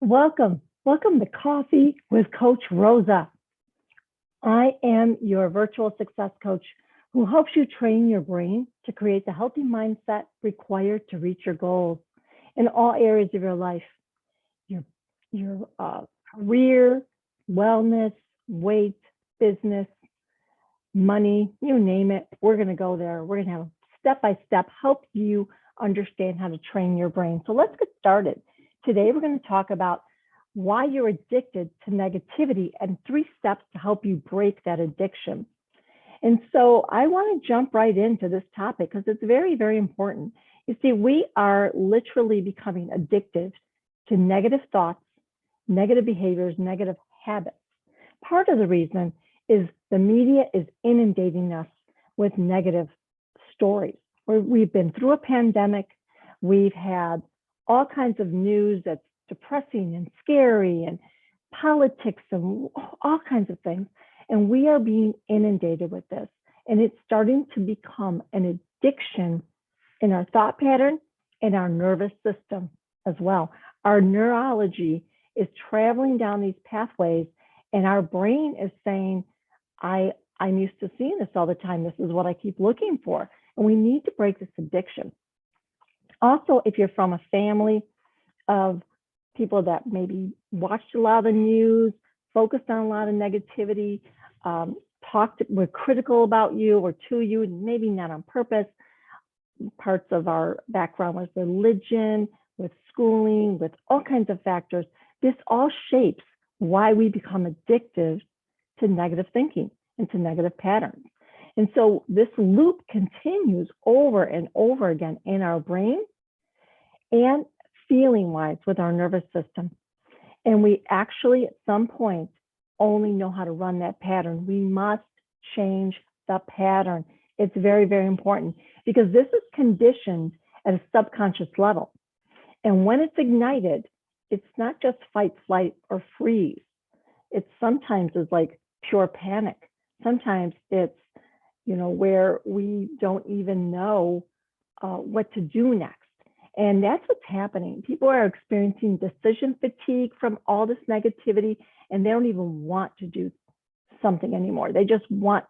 Welcome to Coffee with Coach Rosa. I am your virtual success coach who helps you train your brain to create the healthy mindset required to reach your goals in all areas of your life, your, your career, wellness, weight, business, money, you name it. We're going to go there. We're going to have step-by-step help you understand how to train your brain. So let's get started. Today, we're going to talk about why you're addicted to negativity and 3 steps to help you break that addiction. And so I want to jump right into this topic because it's very, very important. You see, we are literally becoming addicted to negative thoughts, negative behaviors, negative habits. Part of the reason is the media is inundating us with negative stories. We've been through a pandemic. We've had all kinds of news that's depressing and scary and politics and all kinds of things. And we are being inundated with this. And it's starting to become an addiction in our thought pattern and our nervous system as well. Our neurology is traveling down these pathways and our brain is saying, I'm used to seeing this all the time. This is what I keep looking for. And we need to break this addiction. Also, if you're from a family of people that maybe watched a lot of the news, focused on a lot of negativity, were critical about you or to you, maybe not on purpose. Parts of our background with religion, with schooling, with all kinds of factors. This all shapes why we become addicted to negative thinking and to negative patterns. And so this loop continues over and over again in our brain and feeling-wise with our nervous system. And we actually, at some point, only know how to run that pattern. We must change the pattern. It's very, very important because this is conditioned at a subconscious level. And when it's ignited, it's not just fight, flight, or freeze. It sometimes is like pure panic. Sometimes it's, where we don't even know what to do next. And that's what's happening. People are experiencing decision fatigue from all this negativity, and they don't even want to do something anymore. They just want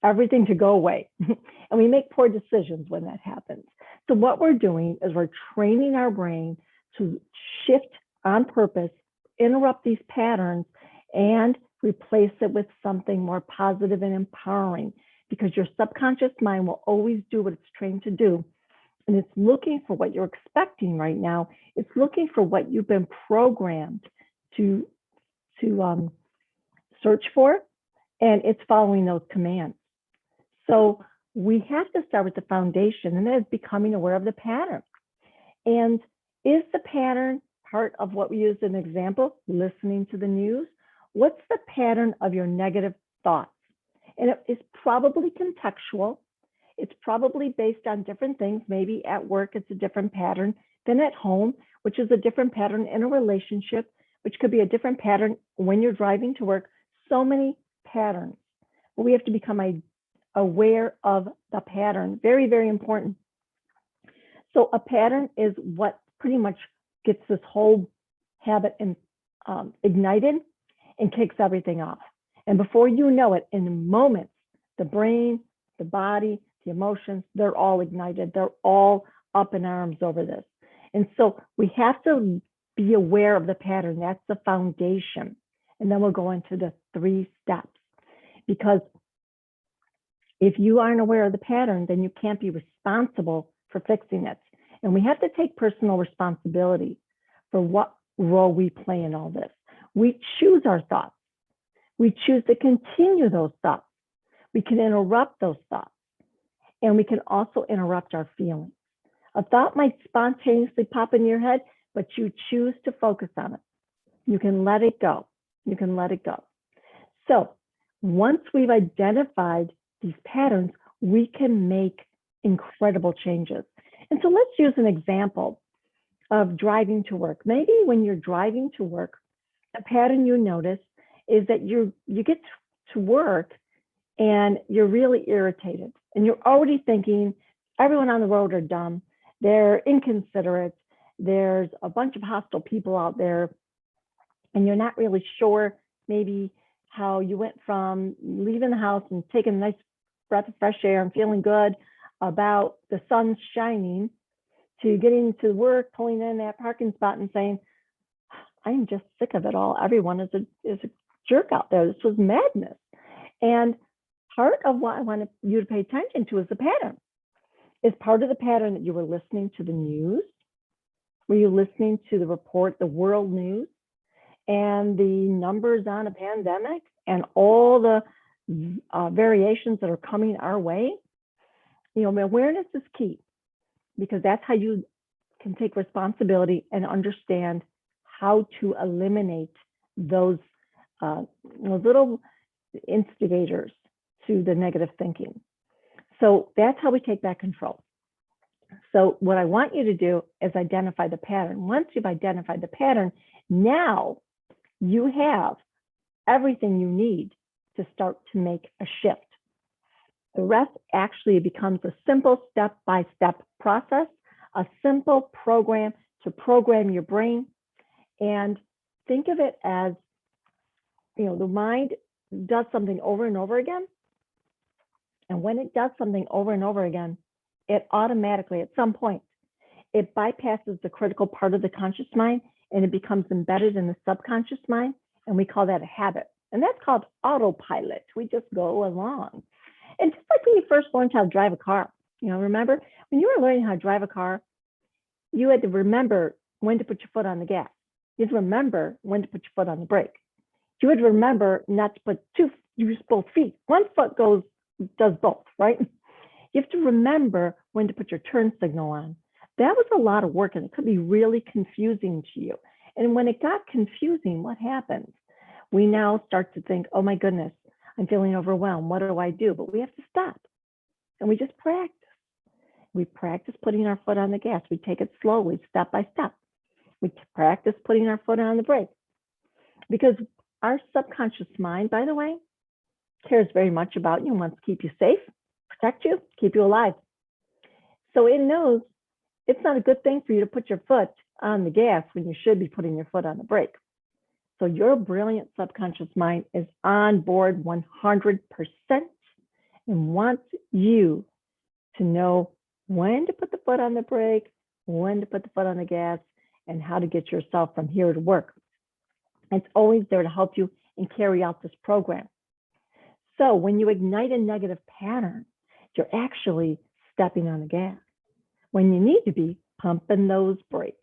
everything to go away. And we make poor decisions when that happens. So what we're doing is we're training our brain to shift on purpose, interrupt these patterns, and replace it with something more positive and empowering, because your subconscious mind will always do what it's trained to do. And it's looking for what you're expecting right now. It's looking for what you've been programmed to search for, and it's following those commands. So we have to start with the foundation, and that is becoming aware of the pattern. And is the pattern part of what we use as an example, listening to the news? What's the pattern of your negative thoughts? And it is probably contextual. It's probably based on different things. Maybe at work, it's a different pattern than at home, which is a different pattern in a relationship, which could be a different pattern when you're driving to work. So many patterns. But we have to become aware of the pattern. Very, very important. So a pattern is what pretty much gets this whole habit ignited and kicks everything off. And before you know it, in moments, the brain, the body, the emotions, they're all ignited. They're all up in arms over this. And so we have to be aware of the pattern. That's the foundation. And then we'll go into the 3 steps. Because if you aren't aware of the pattern, then you can't be responsible for fixing it. And we have to take personal responsibility for what role we play in all this. We choose our thoughts. We choose to continue those thoughts. We can interrupt those thoughts. And we can also interrupt our feelings. A thought might spontaneously pop in your head, but you choose to focus on it. You can let it go. You can let it go. So once we've identified these patterns, we can make incredible changes. And so let's use an example of driving to work. Maybe when you're driving to work, a pattern you notice is that you get to work and you're really irritated and you're already thinking everyone on the road are dumb, they're inconsiderate, there's a bunch of hostile people out there, and you're not really sure maybe how you went from leaving the house and taking a nice breath of fresh air and feeling good about the sun shining to getting to work, pulling in that parking spot and saying, I'm just sick of it all. Everyone is a jerk out there. This was madness. And part of what I wanted you to pay attention to is the pattern. Is part of the pattern that you were listening to the news? Were you listening to the report, the world news, and the numbers on a pandemic and all the variations that are coming our way? You know, awareness is key, because that's how you can take responsibility and understand how to eliminate those little instigators to the negative thinking. So that's how we take back control. So what I want you to do is identify the pattern. Once you've identified the pattern, now you have everything you need to start to make a shift. The rest actually becomes a simple step-by-step process, a simple program to program your brain. And think of it as, you know, the mind does something over and over again. And when it does something over and over again, it automatically, at some point, it bypasses the critical part of the conscious mind and it becomes embedded in the subconscious mind. And we call that a habit. And that's called autopilot. We just go along. And just like when you first learned how to drive a car, you know, remember when you were learning how to drive a car, you had to remember when to put your foot on the gas. You had to remember when to put your foot on the brake. You would remember not to put use both feet. One foot does both, right? You have to remember when to put your turn signal on. That was a lot of work, and it could be really confusing to you. And when it got confusing, what happens? We now start to think, oh my goodness, I'm feeling overwhelmed. What do I do? But we have to stop, and we just practice. We practice putting our foot on the gas. We take it slowly, step by step. We practice putting our foot on the brake. Because our subconscious mind, by the way, cares very much about you, wants to keep you safe, protect you, keep you alive. So it knows it's not a good thing for you to put your foot on the gas when you should be putting your foot on the brake. So your brilliant subconscious mind is on board 100% and wants you to know when to put the foot on the brake, when to put the foot on the gas, and how to get yourself from here to work. It's always there to help you and carry out this program. So when you ignite a negative pattern, you're actually stepping on the gas when you need to be pumping those brakes.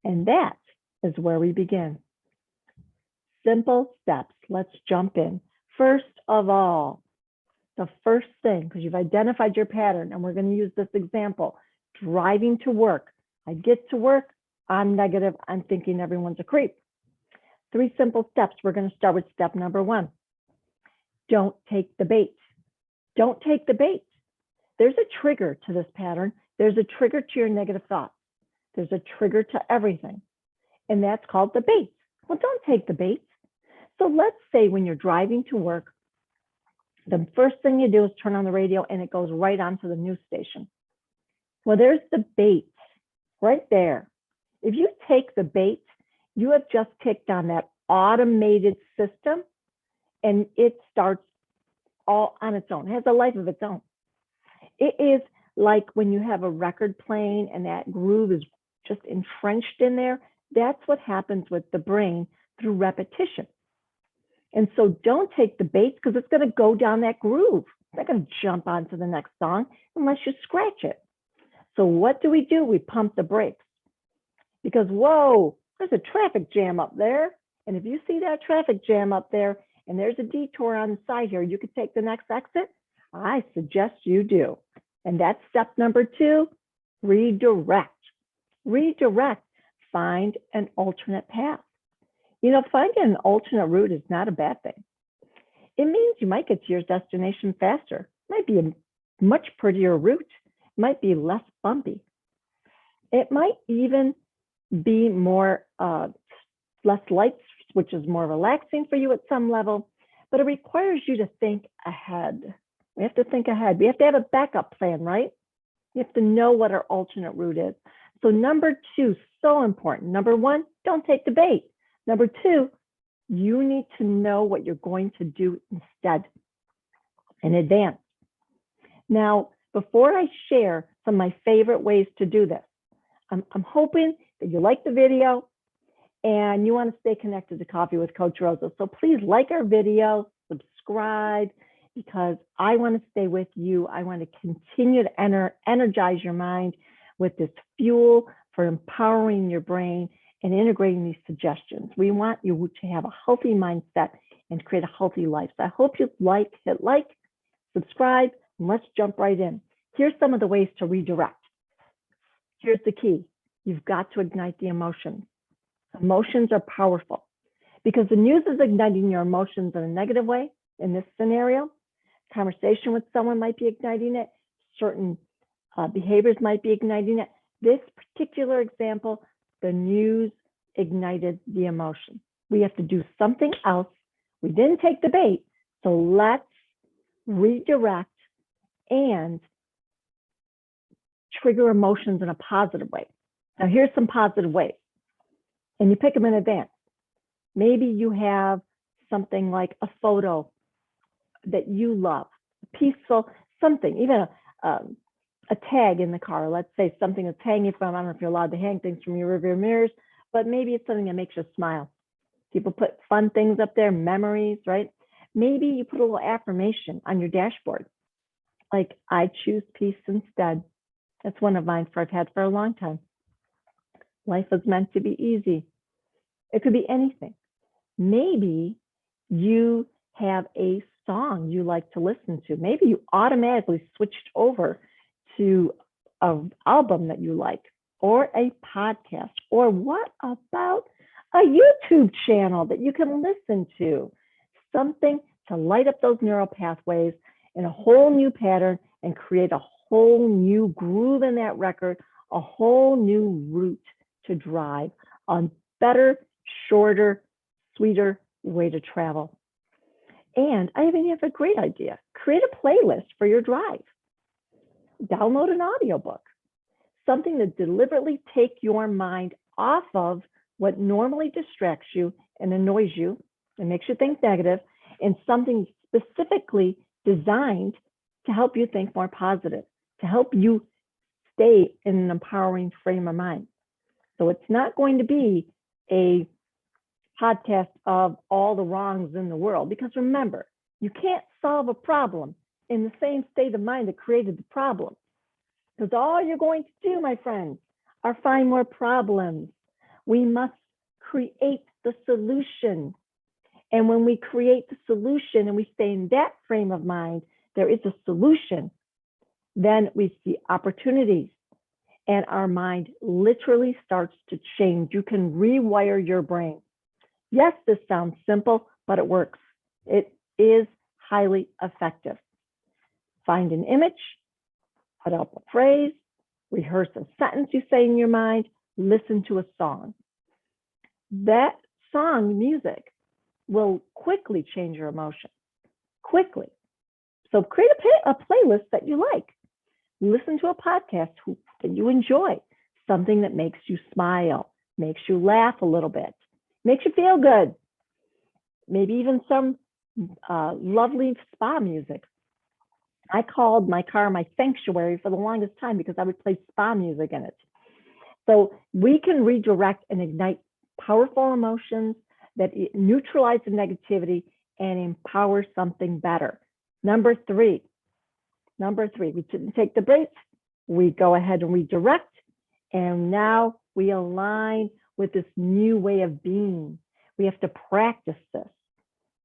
And that is where we begin. Simple steps. Let's jump in. First of all, the first thing, because you've identified your pattern, and we're going to use this example, driving to work. I get to work, I'm negative, I'm thinking everyone's a creep. 3 simple steps. We're going to start with step number 1. Don't take the bait. Don't take the bait. There's a trigger to this pattern. There's a trigger to your negative thoughts. There's a trigger to everything. And that's called the bait. Well, don't take the bait. So let's say when you're driving to work, the first thing you do is turn on the radio and it goes right onto the news station. Well, there's the bait right there. If you take the bait, you have just kicked on that automated system and it starts all on its own. It has a life of its own. It is like when you have a record playing and that groove is just entrenched in there. That's what happens with the brain through repetition. And so don't take the bait because it's going to go down that groove. It's not going to jump onto the next song unless you scratch it. So what do? We pump the brakes because, whoa, there's a traffic jam up there. And if you see that traffic jam up there and there's a detour on the side here, you could take the next exit. I suggest you do. And that's step number 2, redirect. Redirect, find an alternate path. You know, finding an alternate route is not a bad thing. It means you might get to your destination faster. It might be a much prettier route. It might be less bumpy. It might even be more, less lights, which is more relaxing for you at some level, but it requires you to think ahead. We have to think ahead. We have to have a backup plan, right? You have to know what our alternate route is. So number 2, so important. Number 1, don't take the bait. Number two, you need to know what you're going to do instead in advance. Now, before I share some of my favorite ways to do this, I'm hoping that you like the video and you want to stay connected to Coffee with Coach Rosa. So please like our video, subscribe, because I want to stay with you. I want to continue to energize your mind with this fuel for empowering your brain and integrating these suggestions. We want you to have a healthy mindset and create a healthy life. So I hope you hit like, subscribe, and let's jump right in. Here's some of the ways to redirect. Here's the key. You've got to ignite the emotions. Emotions are powerful because the news is igniting your emotions in a negative way. In this scenario, conversation with someone might be igniting it. Certain behaviors might be igniting it. This particular example, the news ignited the emotion. We have to do something else. We didn't take the bait, so let's redirect and trigger emotions in a positive way. Now, here's some positive ways, and you pick them in advance. Maybe you have something like a photo that you love, peaceful, something, even a tag in the car. Let's say something that's hanging from, I don't know if you're allowed to hang things from your rearview mirrors, but maybe it's something that makes you smile. People put fun things up there, memories, right? Maybe you put a little affirmation on your dashboard, like, I choose peace instead. That's one of mine I've had for a long time. Life is meant to be easy. It could be anything. Maybe you have a song you like to listen to. Maybe you automatically switched over to an album that you like, or a podcast, or what about a YouTube channel that you can listen to? Something to light up those neural pathways in a whole new pattern and create a whole new groove in that record, a whole new route to drive, a better, shorter, sweeter way to travel. And I even have a great idea. Create a playlist for your drive. Download an audiobook, something to deliberately take your mind off of what normally distracts you and annoys you and makes you think negative, and something specifically designed to help you think more positive, to help you stay in an empowering frame of mind. So it's not going to be a podcast of all the wrongs in the world, because remember, you can't solve a problem in the same state of mind that created the problem. Because all you're going to do, my friends, are find more problems. We must create the solution. And when we create the solution and we stay in that frame of mind, there is a solution. Then we see opportunities, and our mind literally starts to change. You can rewire your brain. Yes, this sounds simple, but it works. It is highly effective. Find an image, put up a phrase, rehearse a sentence you say in your mind, listen to a song. That song music will quickly change your emotion, quickly. So create a playlist that you like. Listen to a podcast that you enjoy, something that makes you smile, makes you laugh a little bit, makes you feel good. Maybe even some lovely spa music. I called my car my sanctuary for the longest time because I would play spa music in it. So we can redirect and ignite powerful emotions that neutralize the negativity and empower something better. Number three, we didn't take the break. We go ahead and redirect, and now we align with this new way of being. We have to practice this,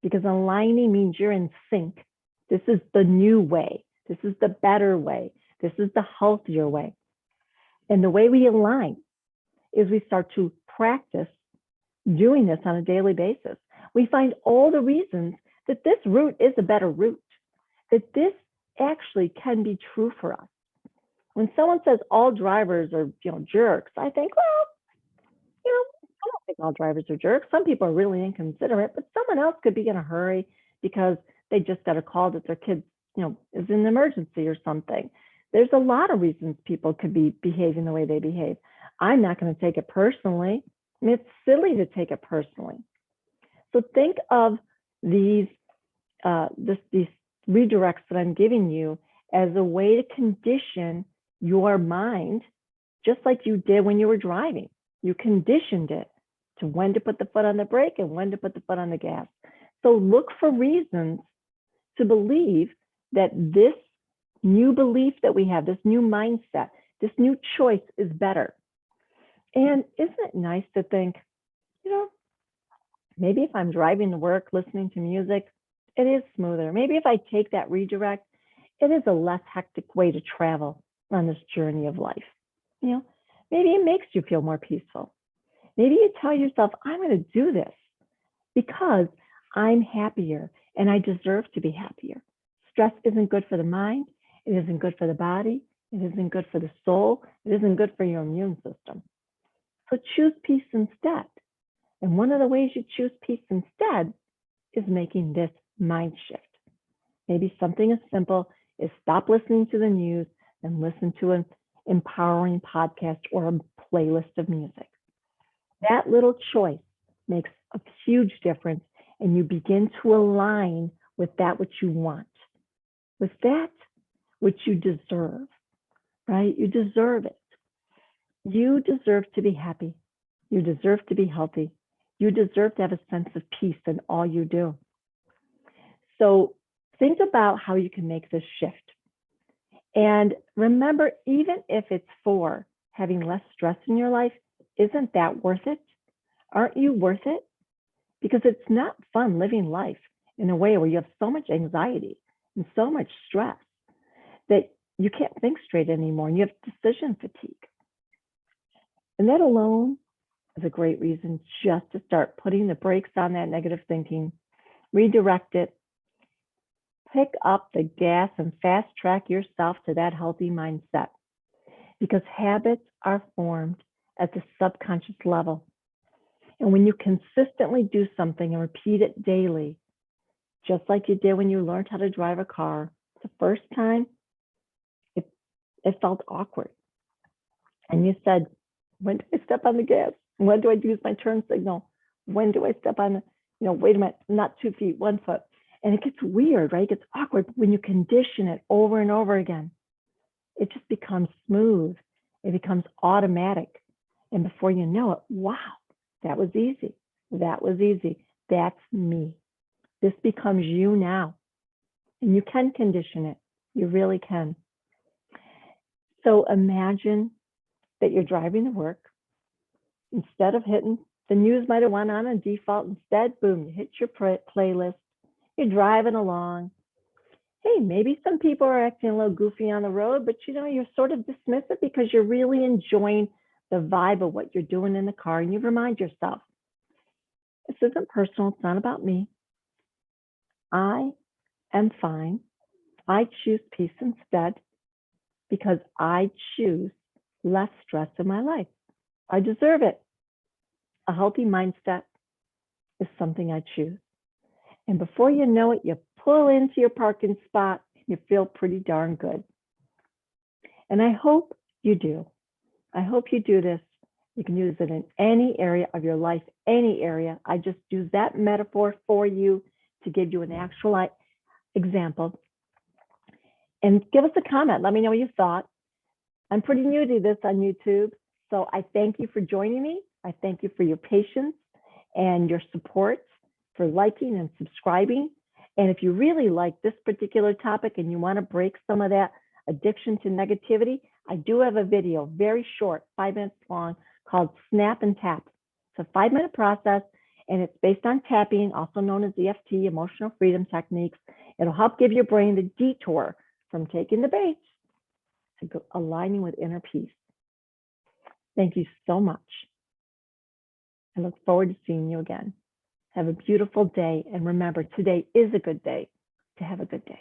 because aligning means you're in sync. This is the new way. This is the better way. This is the healthier way. And the way we align is we start to practice doing this on a daily basis. We find all the reasons that this route is a better route, that this actually can be true for us. When someone says all drivers are, jerks, I think, well, I don't think all drivers are jerks. Some people are really inconsiderate, but someone else could be in a hurry because they just got a call that their kid, is in an emergency or something. There's a lot of reasons people could be behaving the way they behave. I'm not going to take it personally. I mean, it's silly to take it personally. So think of these these redirects that I'm giving you as a way to condition your mind, just like you did when you were driving. You conditioned it to when to put the foot on the brake and when to put the foot on the gas. So look for reasons to believe that this new belief that we have, this new mindset, this new choice is better. And isn't it nice to think, you know, maybe if I'm driving to work, listening to music, it is smoother. Maybe if I take that redirect, it is a less hectic way to travel on this journey of life. You know, maybe it makes you feel more peaceful. Maybe you tell yourself, I'm going to do this because I'm happier and I deserve to be happier. Stress isn't good for the mind. It isn't good for the body. It isn't good for the soul. It isn't good for your immune system. So choose peace instead. And one of the ways you choose peace instead is making this mind shift. Maybe something as simple as stop listening to the news and listen to an empowering podcast or a playlist of music. That little choice makes a huge difference, and you begin to align with that which you want, with that which you deserve, right? You deserve it. You deserve to be happy. You deserve to be healthy. You deserve to have a sense of peace in all you do. So think about how you can make this shift. And remember, even if it's for having less stress in your life, isn't that worth it? Aren't you worth it? Because it's not fun living life in a way where you have so much anxiety and so much stress that you can't think straight anymore and you have decision fatigue. And that alone is a great reason just to start putting the brakes on that negative thinking, redirect it, pick up the gas and fast track yourself to that healthy mindset, because habits are formed at the subconscious level. And when you consistently do something and repeat it daily, just like you did when you learned how to drive a car, the first time, it felt awkward. And you said, when do I step on the gas? When do I use my turn signal? When do I step on the, wait a minute, not 2 feet, 1 foot. And it gets weird, right? It gets awkward. But when you condition it over and over again, it just becomes smooth. It becomes automatic. And before you know it, wow, that was easy. That was easy. That's me. This becomes you now. And you can condition it. You really can. So imagine that you're driving to work. Instead of hitting, the news might have went on default. Instead, boom, you hit your playlist. You're driving along. Hey, maybe some people are acting a little goofy on the road, but you're sort of dismiss it because you're really enjoying the vibe of what you're doing in the car. And you remind yourself, this isn't personal. It's not about me. I am fine. I choose peace instead because I choose less stress in my life. I deserve it. A healthy mindset is something I choose. And before you know it, you pull into your parking spot and you feel pretty darn good. And I hope you do. I hope you do this. You can use it in any area of your life, any area. I just use that metaphor for you to give you an actual example. And give us a comment. Let me know what you thought. I'm pretty new to this on YouTube, so I thank you for joining me. I thank you for your patience and your support, for liking and subscribing. And if you really like this particular topic and you want to break some of that addiction to negativity, I do have a video, very short, 5 minutes long, called Snap and Tap. It's a 5-minute process, and it's based on tapping, also known as EFT, emotional freedom techniques. It'll help give your brain the detour from taking the bait to aligning with inner peace. Thank you so much. I look forward to seeing you again. Have a beautiful day. And remember, today is a good day to have a good day.